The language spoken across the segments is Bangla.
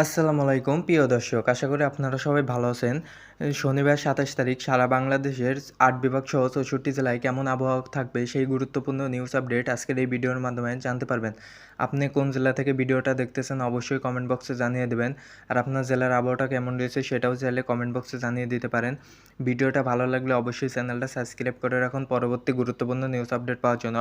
আসসালামু আলাইকুম প্রিয় দর্শক, আশা করি আপনারা সবাই ভালো আছেন। শনিবার ২৭ তারিখ সারা বাংলাদেশের ৮ বিভাগ সহ ৬৪ জেলায় কেমন আবহাওয়া থাকবে সেই গুরুত্বপূর্ণ নিউজ আপডেট আজকের এই ভিডিওর মাধ্যমে জানতে পারবেন। আপনি কোন জেলা থেকে ভিডিওটা দেখতেছেন অবশ্যই কমেন্ট বক্সে জানিয়ে দেবেন। আর আপনার জেলার আবহাওয়াটা কেমন রয়েছে সেটাও চাইলে কমেন্ট বক্সে জানিয়ে দিতে পারেন। ভিডিওটা ভালো লাগলে অবশ্যই চ্যানেলটা সাবস্ক্রাইব করে রাখুন পরবর্তী গুরুত্বপূর্ণ নিউজ আপডেট পাওয়ার জন্য।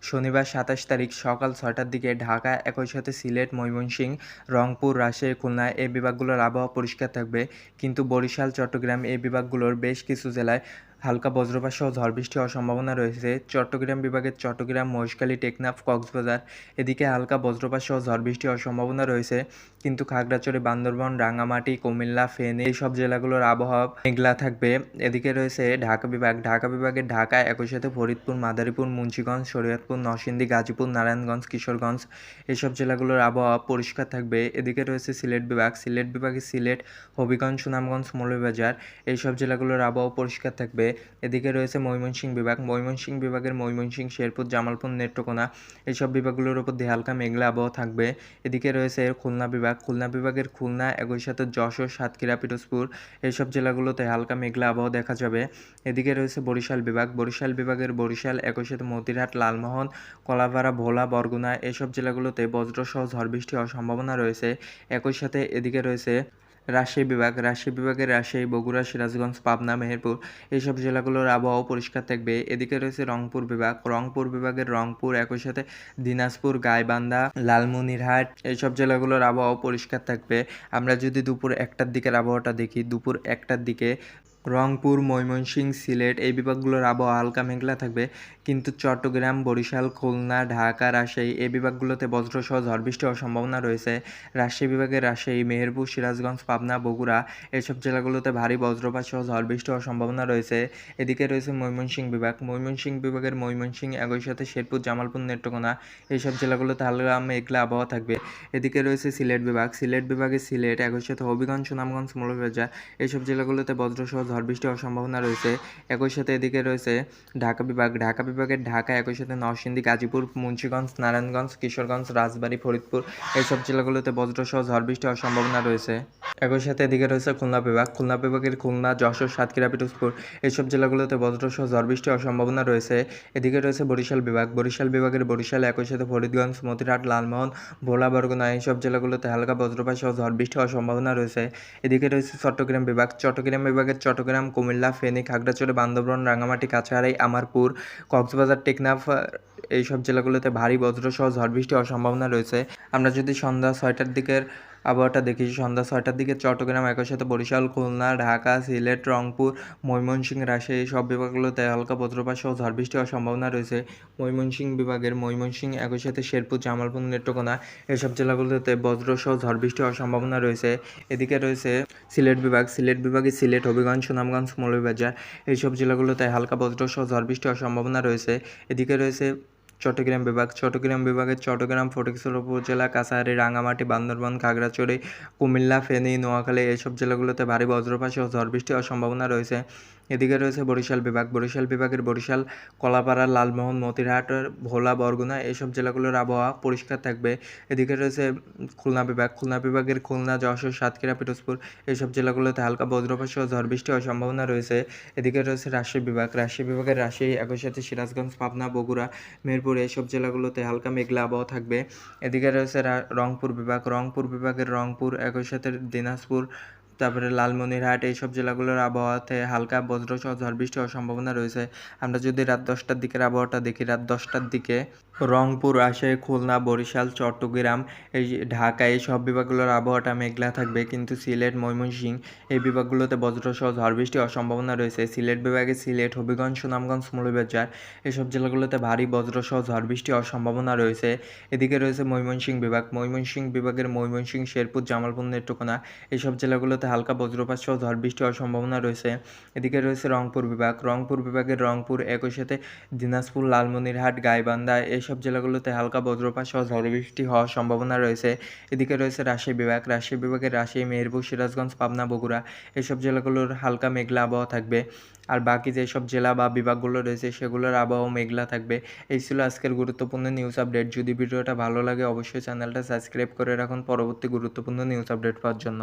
শনিবার ২৭ তারিখ সকাল ৬টার দিকে ঢাকা, একই সাথে সিলেট, ময়মনসিংহ, রংপুর, রাজশাহী, খুলনা এই বিভাগগুলোর আবহাওয়া পরিষ্কার থাকবে, কিন্তু বরিশাল, চট্টগ্রাম এই বিভাগগুলোর বেশ কিছু জেলায় হালকা বজ্রপাত সহ ঝড় বৃষ্টি হওয়ার সম্ভাবনা রয়েছে। চট্টগ্রাম বিভাগের চট্টগ্রাম, মহেশখালী, টেকনাফ, কক্সবাজার এদিকে হালকা বজ্রপাত সহ ঝড় বৃষ্টি হওয়ার সম্ভাবনা রয়েছে, কিন্তু খাগড়াছড়ি, বান্দরবান, রাঙামাটি, কুমিল্লা, ফেনী এই সব জেলাগুলোর আবহাওয়া মেঘলা থাকবে। এদিকে রয়েছে ঢাকা বিভাগ, ঢাকা বিভাগের ঢাকা, একই সাথে ফরিদপুর, মাদারীপুর, মুন্সিগঞ্জ, শরীয়তপুর, নরসিংদী, গাজীপুর, নারায়ণগঞ্জ, কিশোরগঞ্জ এইসব জেলাগুলোর আবহাওয়া পরিষ্কার থাকবে। এদিকে রয়েছে সিলেট বিভাগ, সিলেট বিভাগে সিলেট, হবিগঞ্জ, সুনামগঞ্জ, মৌলভীবাজার এইসব জেলাগুলোর আবহাওয়া পরিষ্কার থাকবে। এদিকে রয়েছে ময়মনসিংহ বিভাগ, ময়মনসিংহ বিভাগের ময়মনসিংহ, শেরপুর, জামালপুর, নেত্রকোনা এইসব বিভাগগুলোর উপর দিয়ে হালকা মেঘলা আবহাওয়া থাকবে। এদিকে রয়েছে খুলনা বিভাগ, খুলনা বিভাগের খুলনা, একই সাথে যশোর, সাতক্ষীরা, পিরোজপুর এইসব জেলাগুলোতে হালকা মেঘলা আবহাওয়া দেখা যাবে। এদিকে রয়েছে বরিশাল বিভাগ, বরিশাল বিভাগের বরিশাল, একই সাথে মতিরহাট, লালমোহন, কলাপাড়া, ভোলা, বরগুনা এসব জেলাগুলোতে বজ্রসহ ঝড় বৃষ্টি হওয়ার সম্ভাবনা রয়েছে। একই সাথে এদিকে রয়েছে রাজশাহী বিভাগ, রাজশাহী বিভাগের রাজশাহী, বগুড়া, সিরাজগঞ্জ, পাবনা, মেহেরপুর এইসব জেলাগুলোর আবহাওয়া পরিষ্কার থাকবে। এদিকে রয়েছে রংপুর বিভাগ, রংপুর বিভাগের রংপুর, একই সাথে দিনাজপুর, গাইবান্ধা, লালমনিরহাট এইসব জেলাগুলোর আবহাওয়া পরিষ্কার থাকবে। আমরা যদি দুপুর ১টার দিকের আবহাওয়াটা দেখি, দুপুর ১টার দিকে রংপুর, ময়মনসিংহ, সিলেট এই বিভাগগুলোর আবহাওয়া হালকা মেঘলা থাকবে, কিন্তু চট্টগ্রাম, বরিশাল, খুলনা, ঢাকা, রাজশাহী এই বিভাগগুলোতে বজ্রসহ ঝড় বৃষ্টি হওয়ার সম্ভাবনা রয়েছে। রাজশাহী বিভাগের রাজশাহী, মেহেরপুর, সিরাজগঞ্জ, পাবনা, বগুড়া এইসব জেলাগুলোতে ভারী বজ্রপাত সহ ঝড় বৃষ্টি হওয়ার সম্ভাবনা রয়েছে। এদিকে রয়েছে ময়মনসিংহ বিভাগ, ময়মনসিংহ বিভাগের ময়মনসিংহ, একই সাথে শেরপুর, জামালপুর, নেত্রকোনা এইসব জেলাগুলোতে হালকা মেঘলা আবহাওয়া থাকবে। এদিকে রয়েছে সিলেট বিভাগ, সিলেট বিভাগের সিলেট, একই সাথে হবিগঞ্জ, সুনামগঞ্জ, মৌলভীবাজার এইসব জেলাগুলোতে বজ্রসহ ঝড় বৃষ্টি হওয়ার সম্ভাবনা রয়েছে। একই সাথে এদিকে রয়েছে ঢাকা বিভাগ, ঢাকা বিভাগের ঢাকা, একই সাথে নরসিংদী, গাজীপুর, মুন্সিগঞ্জ, নারায়ণগঞ্জ, কিশোরগঞ্জ, রাজবাড়ী, ফরিদপুর এইসব জেলাগুলোতে বজ্রসহ ঝড় বৃষ্টি হওয়ার সম্ভাবনা রয়েছে। একই সাথে এদিকে রয়েছে খুলনা বিভাগ, খুলনা বিভাগের খুলনা, যশোর, সাতক্ষীরা, পিরোজপুর এইসব জেলাগুলোতে বজ্রসহ ঝড় বৃষ্টি হওয়ার সম্ভাবনা রয়েছে। এদিকে রয়েছে বরিশাল বিভাগ, বরিশাল বিভাগের বরিশাল, একই সাথে ফরিদগঞ্জ, মতিরহাট, লালমোহন, ভোলা, বরগুনা এইসব জেলাগুলোতে হালকা বজ্রপাত সহ ঝড় বৃষ্টি হওয়ার সম্ভাবনা রয়েছে। এদিকে রয়েছে চট্টগ্রাম বিভাগ, চট্টগ্রাম বিভাগের চট্টগ্রাম, কুমিল্লা, ফেনী, খাগড়াছড়ি, বান্দরবান, রাঙামাটি, কাছাড়, আমারপুর, কক্সবাজার, টেকনাফ এইসব জেলাগুলোতে ভারী বজ্রসহ ঝড় বৃষ্টি হওয়ার সম্ভাবনা রয়েছে। আমরা যদি সন্ধ্যা ৬টার দিকের আবহাওয়াটা দেখি, সন্ধ্যা ৬টার দিকে চট্টগ্রাম, একই সাথে বরিশাল, খুলনা, ঢাকা, সিলেট, রংপুর, ময়মনসিংহ, রাজশাহী সব বিভাগগুলোতে হালকা বজ্রপাত সহ ঝড় বৃষ্টি হওয়ার সম্ভাবনা রয়েছে। ময়মনসিংহ বিভাগের ময়মনসিংহ, একই সাথে শেরপুর, জামালপুর, নেত্রকোনা এসব জেলাগুলোতে বজ্রসহ ঝড় বৃষ্টি হওয়ার সম্ভাবনা রয়েছে। এদিকে রয়েছে সিলেট বিভাগ, সিলেট বিভাগে সিলেট, হবিগঞ্জ, সুনামগঞ্জ, মৌলভীবাজার এইসব জেলাগুলোতে হালকা বজ্রসহ ঝড় বৃষ্টি হওয়ার সম্ভাবনা রয়েছে। এদিকে রয়েছে চট্টগ্রাম বিভাগ, চট্টগ্রাম বিভাগের চট্টগ্রাম, ফটিকছড়ি উপজেলা, কাছাড়ি, রাঙামাটি, বান্দরবান, খাগড়াছড়ি, কুমিল্লা, ফেনী, নোয়াখালী এইসব জেলাগুলোতে ভারী বজ্রপাত সহ ঝড় বৃষ্টি হওয়ার সম্ভাবনা রয়েছে। এদিকে রয়েছে বরিশাল বিভাগ, বরিশাল বিভাগের বরিশাল, কলাপাড়া, লালমোহন, মতিরহাট, ভোলা, বরগুনা এইসব জেলাগুলোর আবহাওয়া পরিষ্কার থাকবে। এদিকে রয়েছে খুলনা বিভাগ, খুলনা বিভাগের খুলনা, যশোর, সাতক্ষীরা, পিরোজপুর এইসব জেলাগুলোতে হালকা বজ্রপাত সহ ঝড় বৃষ্টি হওয়ার সম্ভাবনা রয়েছে। এদিকে রয়েছে রাজশাহী বিভাগ, রাজশাহী বিভাগের রাজশাহী, একই সাথে সিরাজগঞ্জ, পাবনা, বগুড়া, মেহেরপুর এইসব জেলাগুলোতে হালকা মেঘলা আবহাওয়া থাকবে। এদিকে রয়েছে রংপুর বিভাগ, রংপুর বিভাগের রংপুর, একই সাথে দিনাজপুর, তারপরে লালমনিরহাট এইসব জেলাগুলোর আবহাওয়াতে হালকা বজ্রসহ ঝড় বৃষ্টি হওয়ার সম্ভাবনা রয়েছে। আমরা যদি রাত 10টার দিকের আবহাওয়াটা দেখি, রাত 10টার দিকে রংপুর, রাজশাহী, খুলনা, বরিশাল, চট্টগ্রাম, এই ঢাকা এই সব বিভাগগুলোর আবহাওয়াটা মেঘলা থাকবে, কিন্তু সিলেট, ময়মনসিংহ এই বিভাগগুলোতে বজ্রসহ ঝড় বৃষ্টি হওয়ার সম্ভাবনা রয়েছে। সিলেট বিভাগে সিলেট, হবিগঞ্জ, সুনামগঞ্জ, মৌলভীবাজার এসব জেলাগুলোতে ভারী বজ্রসহ ঝড় বৃষ্টি হওয়ার সম্ভাবনা রয়েছে। এদিকে রয়েছে ময়মনসিংহ বিভাগ, ময়মনসিংহ বিভাগের ময়মনসিংহ, শেরপুর, জামালপুর, নেত্রকোনা এইসব জেলাগুলোতে হালকা বজ্রপাত সহ ঝড় বৃষ্টি হওয়ার সম্ভাবনা রয়েছে। এদিকে রয়েছে রংপুর বিভাগ, রংপুর বিভাগের রংপুর, একই সাথে দিনাজপুর, লালমনিরহাট, গাইবান্ধা এসব জেলাগুলোতে হালকা বজ্রপাত সহ ঝড় বৃষ্টি হওয়ার সম্ভাবনা রয়েছে। এদিকে রয়েছে রাজশাহী বিভাগের রাজশাহী, মেহেরপুর, সিরাজগঞ্জ, পাবনা, বগুড়া এসব জেলাগুলোর হালকা মেঘলা আবহাওয়া থাকবে। আর বাকি যেসব জেলা বা বিভাগগুলো রয়েছে সেগুলোর আবহাওয়া মেঘলা থাকবে। এই ছিল আজকের গুরুত্বপূর্ণ নিউজ আপডেট। যদি ভিডিওটা ভালো লাগে অবশ্যই চ্যানেলটা সাবস্ক্রাইব করে রাখুন পরবর্তী গুরুত্বপূর্ণ নিউজ আপডেট পাওয়ার জন্য।